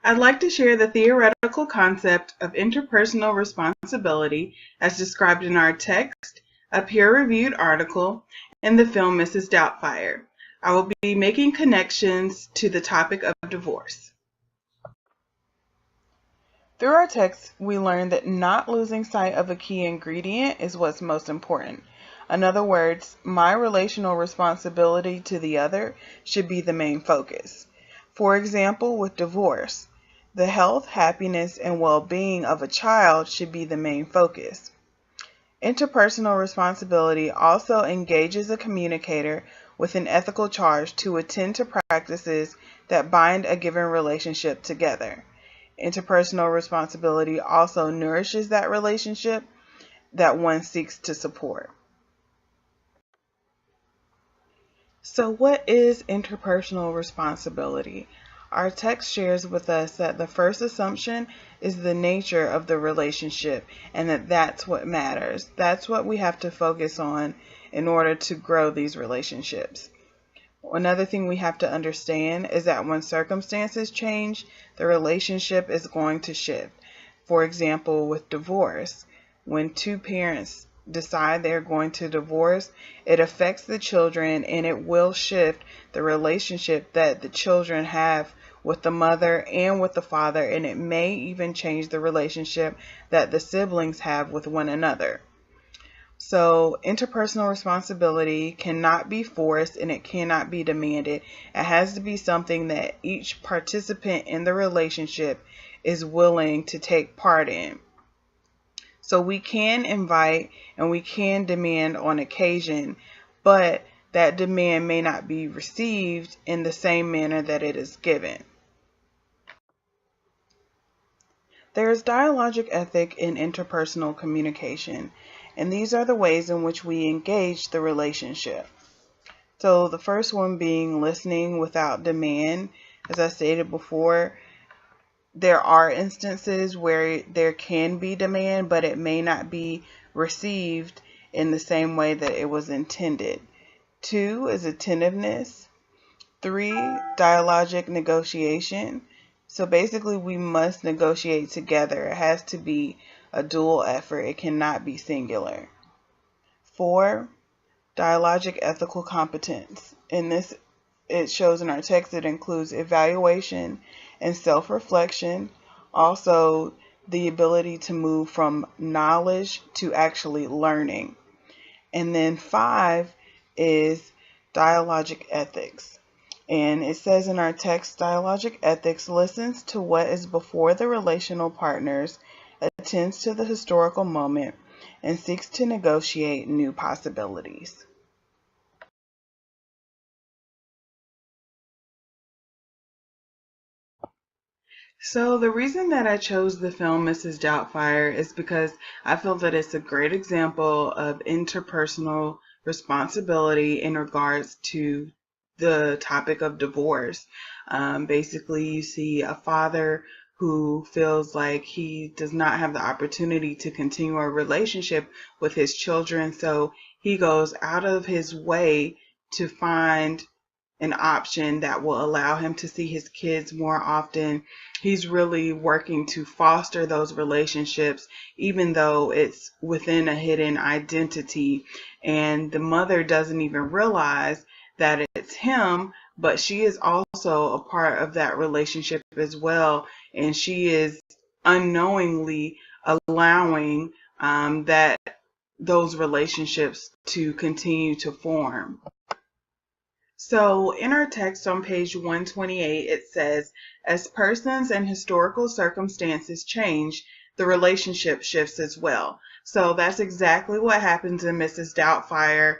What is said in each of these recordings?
I'd like to share the theoretical concept of interpersonal responsibility as described in our text, a peer-reviewed article, and the film Mrs. Doubtfire. I will be making connections to the topic of divorce. Through our text, we learned that not losing sight of a key ingredient is what's most important. In other words, my relational responsibility to the other should be the main focus. For example, with divorce, the health, happiness, and well-being of a child should be the main focus. Interpersonal responsibility also engages a communicator with an ethical charge to attend to practices that bind a given relationship together. Interpersonal responsibility also nourishes that relationship that one seeks to support. So what is interpersonal responsibility? Our text shares with us that the first assumption is the nature of the relationship and that that's what matters. That's what we have to focus on in order to grow these relationships. Another thing we have to understand is that when circumstances change, the relationship is going to shift. For example, with divorce, when two parents decide they're going to divorce, it affects the children and it will shift the relationship that the children have with the mother and with the father, and it may even change the relationship that the siblings have with one another. So interpersonal responsibility cannot be forced and it cannot be demanded. It has to be something that each participant in the relationship is willing to take part in. So we can invite and we can demand on occasion, but that demand may not be received in the same manner that it is given. There is dialogic ethic in interpersonal communication, and these are the ways in which we engage the relationship. So the first one being listening without demand. As I stated before, there are instances where there can be demand, but it may not be received in the same way that it was intended. 2 is attentiveness. 3, dialogic negotiation. So basically we must negotiate together. It has to be a dual effort. It cannot be singular. 4, dialogic ethical competence. In this, it shows in our text, it includes evaluation and self-reflection, also the ability to move from knowledge to actually learning. And then 5 is dialogic ethics. And it says in our text, dialogic ethics listens to what is before the relational partners, attends to the historical moment, and seeks to negotiate new possibilities. So the reason that I chose the film Mrs. Doubtfire is because I feel that it's a great example of interpersonal responsibility in regards to the topic of divorce. Basically, you see a father who feels like he does not have the opportunity to continue a relationship with his children, so he goes out of his way to find an option that will allow him to see his kids more often. He's really working to foster those relationships, even though it's within a hidden identity. And the mother doesn't even realize that it's him, but she is also a part of that relationship as well. And she is unknowingly allowing those relationships to continue to form. So in our text on page 128, it says, as persons and historical circumstances change, the relationship shifts as well. So that's exactly what happens in Mrs. Doubtfire.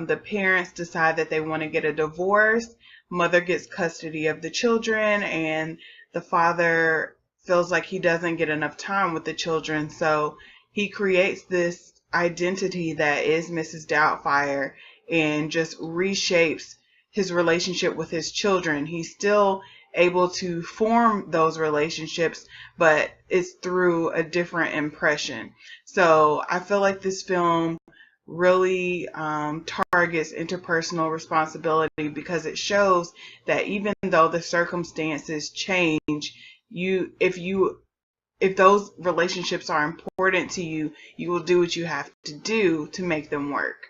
The parents decide that they want to get a divorce. Mother gets custody of the children, and the father feels like he doesn't get enough time with the children. So he creates this identity that is Mrs. Doubtfire and just reshapes his relationship with his children. He's still able to form those relationships, but it's through a different impression. So I feel like this film really targets interpersonal responsibility because it shows that even though the circumstances change, if those relationships are important to you, you will do what you have to do to make them work.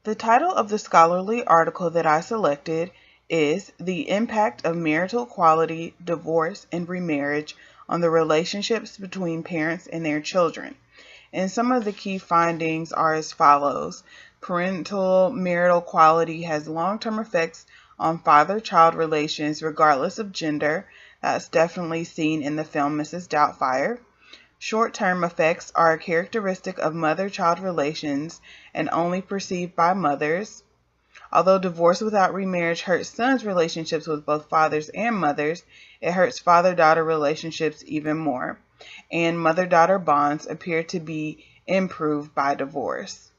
The title of the scholarly article that I selected is The Impact of Marital Equality, Divorce, and Remarriage on the Relationships Between Parents and Their Children. And some of the key findings are as follows. Parental marital equality has long-term effects on father-child relations regardless of gender. That's definitely seen in the film Mrs. Doubtfire. Short-term effects are a characteristic of mother-child relations and only perceived by mothers. Although divorce without remarriage hurts sons' relationships with both fathers and mothers, it hurts father-daughter relationships even more. And mother-daughter bonds appear to be improved by divorce.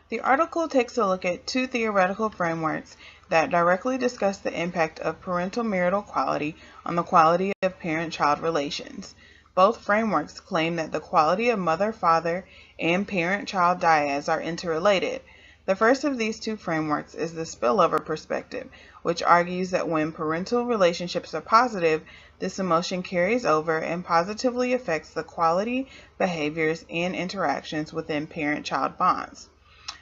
The article takes a look at two theoretical frameworks that directly discuss the impact of parental marital equality on the quality of parent-child relations. Both frameworks claim that the quality of mother-father and parent-child dyads are interrelated. The first of these two frameworks is the spillover perspective, which argues that when parental relationships are positive, this emotion carries over and positively affects the quality, behaviors, and interactions within parent-child bonds.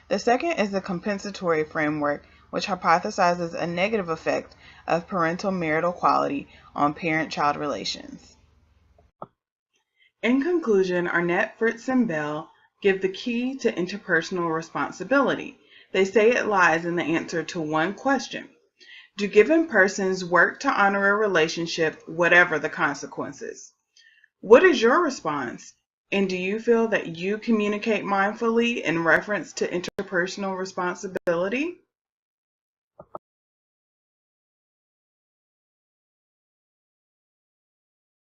The second is the compensatory framework, which hypothesizes a negative effect of parental marital equality on parent-child relations. In conclusion, Arnett, Fritz, and Bell give the key to interpersonal responsibility. They say it lies in the answer to one question. Do given persons work to honor a relationship, whatever the consequences? What is your response? And do you feel that you communicate mindfully in reference to interpersonal responsibility?